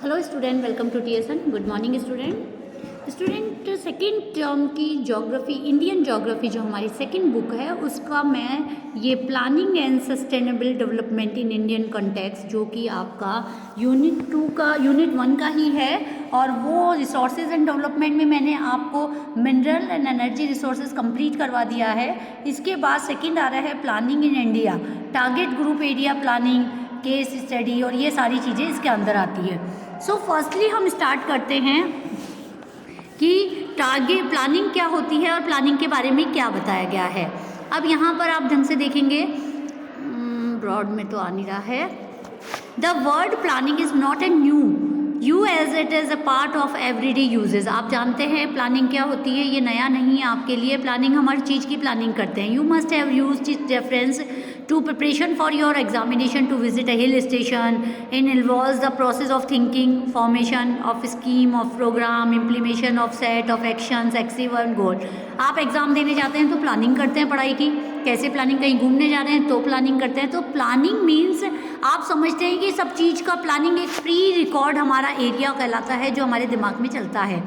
Hello student, welcome to TSN. Good morning student. Second term की geography, Indian geography जो हमारी second book है, उसका मैं ये planning and sustainable development in Indian context, जो कि आपका यूनिट 1 का ही है, और वो रिसोर्सेज एंड डेवलपमेंट में मैंने आपको mineral and energy resources complete करवा दिया है। इसके बाद सेकेंड आ रहा है planning in India, target group area planning, case study, और ये सारी चीज़ें इसके अंदर आती है। सो फर्स्टली हम स्टार्ट करते हैं कि टारगेट प्लानिंग क्या होती है और प्लानिंग के बारे में क्या बताया गया है। अब यहाँ पर आप ढंग से देखेंगे, ब्रॉड में तो आ नहीं रहा है। The word planning is not a new as it is a part of everyday usages. आप जानते हैं प्लानिंग क्या होती है, ये नया नहीं है आपके लिए। प्लानिंग हम हर चीज़ की प्लानिंग करते हैं। You must have used it reference to preparation for your examination to visit a hill station. It involves the process of thinking, formation of scheme, of program, implementation of set of actions, achieve one goal. आप exam देने जाते हैं तो planning करते हैं पढ़ाई की, कैसे प्लानिंग, कहीं घूमने जा रहे हैं तो प्लानिंग करते हैं। तो प्लानिंग मीन्स आप समझते हैं कि सब चीज़ का प्लानिंग एक प्री रिकॉर्ड हमारा एरिया कहलाता है, जो हमारे दिमाग में चलता है।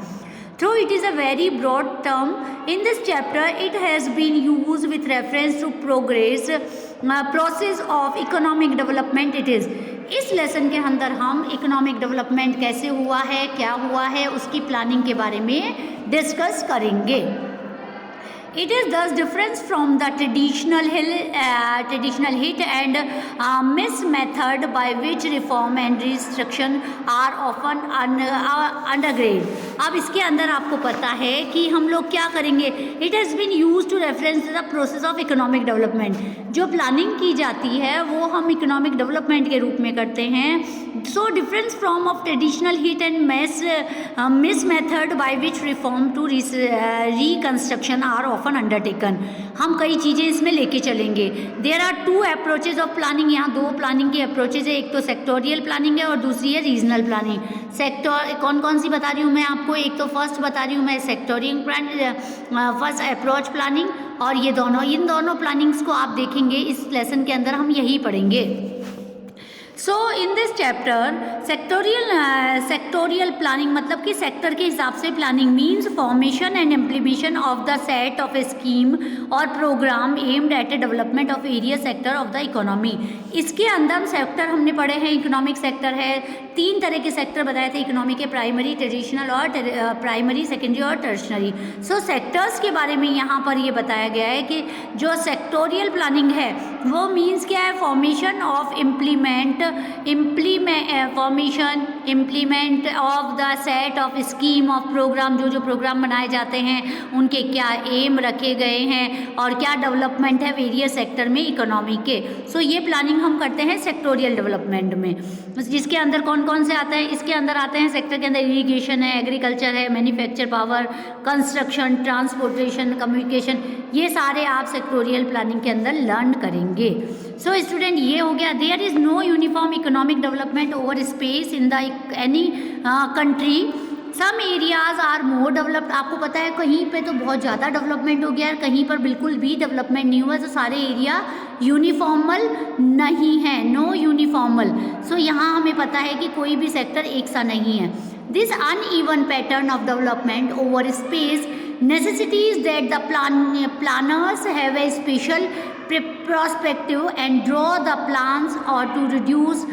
Though it is a very broad term, in this chapter it has been used with reference to process of economic development. It is इस लेसन के अंदर हम इकोनॉमिक डेवलपमेंट कैसे हुआ है, क्या हुआ है, उसकी प्लानिंग के बारे में डिस्कस करेंगे। It is thus different from the traditional hit and miss method by which reform and restructuring are often undergrade. अब इसके अंदर आपको पता है कि हम लोग क्या करेंगे। It has been used to reference the process of economic development. जो प्लानिंग की जाती है वो हम इकोनॉमिक डेवलपमेंट के रूप में करते हैं। So difference from of traditional hit and miss method by which reform to reconstruction are often undertaken. हम कई चीज़ें इसमें लेके चलेंगे। There are two approaches of planning. यहाँ दो प्लानिंग की अप्रोचेज है, एक तो सेक्टोरियल प्लानिंग है और दूसरी है रीजनल प्लानिंग। सेक्टर कौन कौन सी बता रही हूँ मैं आपको, एक तो फर्स्ट बता रही हूँ मैं सेक्टोरियल फर्स्ट अप्रोच प्लानिंग, और ये दोनों, इन दोनों प्लानिंग्स को आप देखेंगे इस लेसन के अंदर, हम यही पढ़ेंगे। So in this chapter sectoral planning मतलब कि सेक्टर के हिसाब से planning means formation and implementation of the set of a scheme और programme aimed at a development of area sector of the economy. इसके अंदर सेक्टर हमने पढ़े हैं, इकोनॉमिक सेक्टर है, 3 तरह के सेक्टर बताए थे इकोनॉमी के, प्राइमरी, ट्रेडिशनल और प्राइमरी, सेकेंडरी और टर्शनरी। सो सेक्टर्स के बारे में यहाँ पर ये बताया गया है कि जो सेक्टोरियल प्लानिंग है वो मीन्स क्या है, formation of formation implement of the set of scheme of program, जो प्रोग्राम बनाए जाते हैं उनके क्या एम रखे गए हैं और क्या डेवलपमेंट है वेरियस सेक्टर में इकोनॉमी के। सो ये प्लानिंग हम करते हैं सेक्टोरियल डेवलपमेंट में, जिसके अंदर कौन कौन से आते हैं, इसके अंदर आते हैं सेक्टर के अंदर इरिगेशन है, एग्रीकल्चर है, manufacture power, construction, transportation, communication, ये सारे आप सेक्टोरियल प्लानिंग के अंदर लर्न करेंगे। सो स्टूडेंट, ये हो गया। There is no uniform economic development over space in the any country. Some areas are more developed. आपको पता है कहीं पे तो बहुत ज़्यादा डेवलपमेंट हो गया है, कहीं पर बिल्कुल भी डेवलपमेंट नहीं हुआ। तो सारे एरिया यूनिफॉर्मल नहीं है, नो यूनिफॉर्मल। सो यहाँ हमें पता है कि कोई भी सेक्टर एक सा नहीं है। This uneven pattern of development over space necessities that the planners have a special perspective and draw the plans or to reduce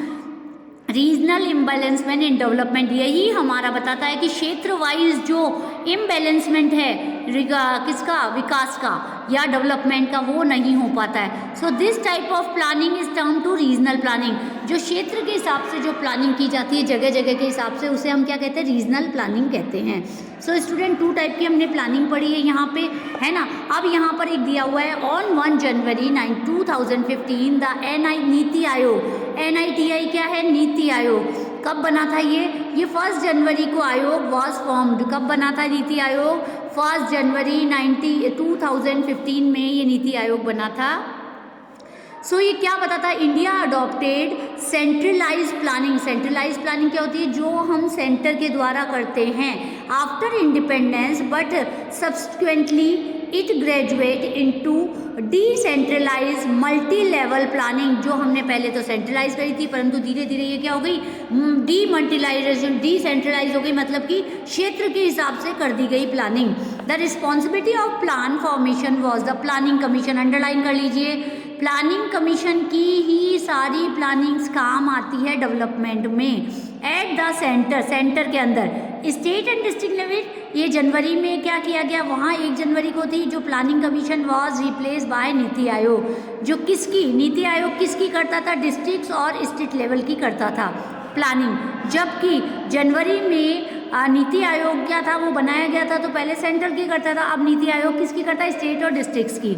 regional imbalancement in development. यही हमारा बताता है कि क्षेत्र वाइज जो इम्बैलेंसमेंट है किसका, विकास का या डेवलपमेंट का, वो नहीं हो पाता है। So this type of planning is term to regional planning. जो क्षेत्र के हिसाब से जो प्लानिंग की जाती है जगह जगह के हिसाब से, उसे हम क्या कहते हैं, रीजनल प्लानिंग कहते हैं। सो स्टूडेंट, 2 टाइप की हमने प्लानिंग पढ़ी है यहाँ पे, है ना। अब यहाँ पर एक दिया हुआ है, on 1 January 2015 the NITI Aayog, NITI क्या है, नीति आयोग, कब बना था ये 1 जनवरी को आयोग वॉज फॉर्म्ड। कब बना था नीति आयोग, 1 जनवरी 2015 में ये नीति आयोग बना था। सो ये क्या बताता है, India adopted centralise planning. Centralise planning क्या होती है, जो हम सेंटर के द्वारा करते हैं after independence, but subsequently it graduate into decentralise multi level planning. जो हमने पहले तो सेंट्रलाइज करी थी, परंतु धीरे धीरे ये क्या हो गई, डीमल्टीलाइजेशन, डिसेंट्रलाइज हो गई, मतलब कि क्षेत्र के हिसाब से कर दी गई planning. The responsibility of plan formation was the planning commission. Underline कर लीजिए, प्लानिंग कमीशन की ही सारी प्लानिंग्स काम आती है डेवलपमेंट में। एट द सेंटर, सेंटर के अंदर स्टेट एंड डिस्ट्रिक्ट लेवल, ये जनवरी में क्या किया गया, वहाँ 1 जनवरी को थी जो planning commission was replace by NITI Aayog. जो किसकी, नीति आयोग किसकी करता था, डिस्ट्रिक्ट और स्टेट लेवल की करता था प्लानिंग। जबकि जनवरी में नीति आयोग क्या था, वो बनाया गया था, तो पहले सेंटर की करता था, अब नीति आयोग किसकी करता है, स्टेट और डिस्ट्रिक्ट्स की।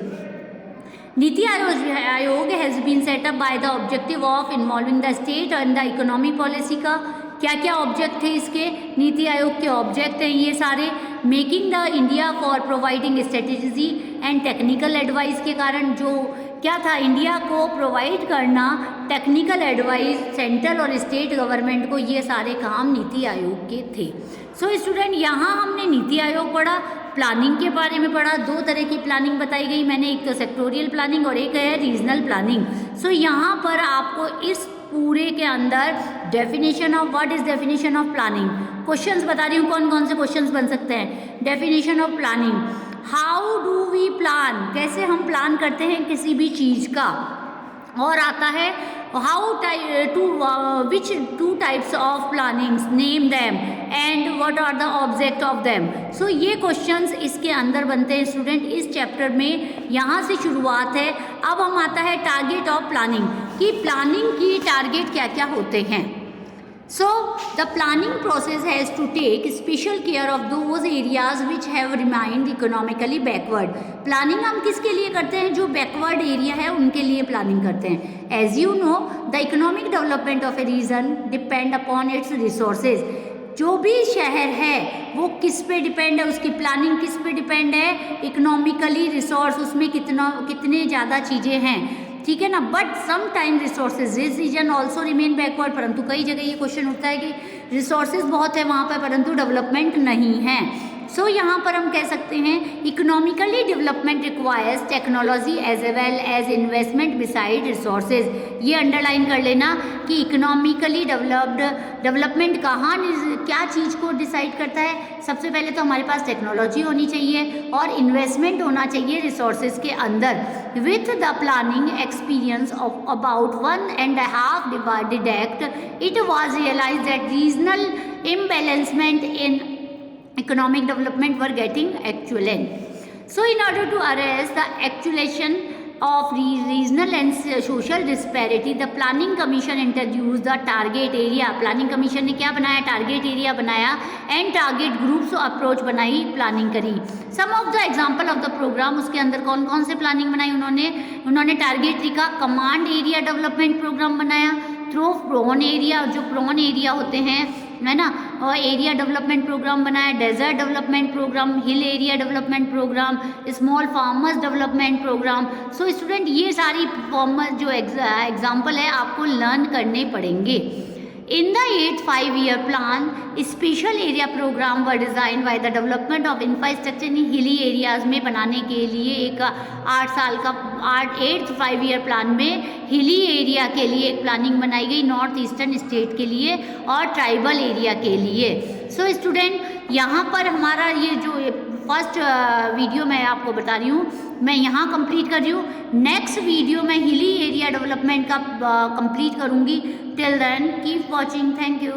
NITI Aayog has been set up by the objective of involving the state and the economic policy का क्या क्या ऑब्जेक्ट थे इसके, नीति आयोग के ऑब्जेक्ट हैं ये सारे। Making the India for providing strategy and technical advice के कारण जो क्या था, इंडिया को प्रोवाइड करना टेक्निकल एडवाइस सेंट्रल और स्टेट गवर्नमेंट को, ये सारे काम नीति आयोग के थे। सो स्टूडेंट, यहाँ हमने नीति आयोग पढ़ा, प्लानिंग के बारे में पढ़ा। 2 तरह की प्लानिंग बताई गई मैंने, एक तो सेक्टोरियल प्लानिंग और एक है रीजनल प्लानिंग। सो यहाँ पर आपको इस पूरे के अंदर definition of, what is definition of planning, questions बता रही हूँ कौन कौन से क्वेश्चंस बन सकते हैं। Definition of planning, how do we plan, कैसे हम प्लान करते हैं किसी भी चीज़ का। और आता है how which 2 types of plannings, name them and what are the object of them. So ये क्वेश्चंस इसके अंदर बनते हैं स्टूडेंट इस चैप्टर में, यहाँ से शुरुआत है। अब हम आता है टारगेट ऑफ प्लानिंग, कि प्लानिंग की टारगेट क्या क्या होते हैं। So the planning process has to take special care of those areas which have remained economically backward. Planning हम किसके लिए करते हैं, जो backward area है उनके लिए planning करते हैं। As you know, the economic development of a region depend upon its resources. जो भी शहर है वो किस पे डिपेंड है, उसकी प्लानिंग किस पे डिपेंड है, इकोनॉमिकली रिसोर्स, उसमें कितने ज़्यादा चीज़ें हैं, ठीक है ना। But some time resources this region also remain backward, परंतु कई जगह ये क्वेश्चन उठता है कि रिसोर्सेज बहुत है वहाँ पर परंतु डेवलपमेंट नहीं है। सो यहाँ पर हम कह सकते हैं economically development requires technology as well as investment beside resources. ये अंडरलाइन कर लेना कि इकोनॉमिकली डेवलपमेंट कहाँ, क्या चीज़ को डिसाइड करता है। सबसे पहले तो हमारे पास टेक्नोलॉजी होनी चाहिए और इन्वेस्टमेंट होना चाहिए रिसोर्सेज के अंदर। With the planning experience of about 1.5 decade, it was realized that regional imbalancement in economic development were getting actual. So in order to arrest the actualization of regional and social disparity, the planning commission introduced the target area. planning commission ने क्या बनाया, target area बनाया and target groups approach बनाई, planning करी। some of the example of the program, उसके अंदर कौन कौन से planning बनाई उन्होंने target लिखा, command area development program बनाया, थ्रू प्रोन एरिया, जो प्रोन एरिया होते हैं है ना, और एरिया डेवलपमेंट प्रोग्राम बनाया, desert development program, hill area development program, small farmers development program. So student ये सारी फार्मर्स जो एग्जाम्पल है आपको लर्न करने पड़ेंगे। In the 8th 5-year plan, special area program were designed by the development of infrastructure in hilly areas में बनाने के लिए एक 8th 5-year plan में हिली एरिया के लिए एक प्लानिंग बनाई गई, नॉर्थ ईस्टर्न स्टेट के लिए और ट्राइबल एरिया के लिए। सो स्टूडेंट यहाँ पर हमारा ये जो फर्स्ट वीडियो मैं आपको बता रही हूँ मैं यहाँ कंप्लीट कर रही हूँ। नेक्स्ट वीडियो मैं हिली एरिया डेवलपमेंट का कंप्लीट करूँगी। Till then keep watching, thank you.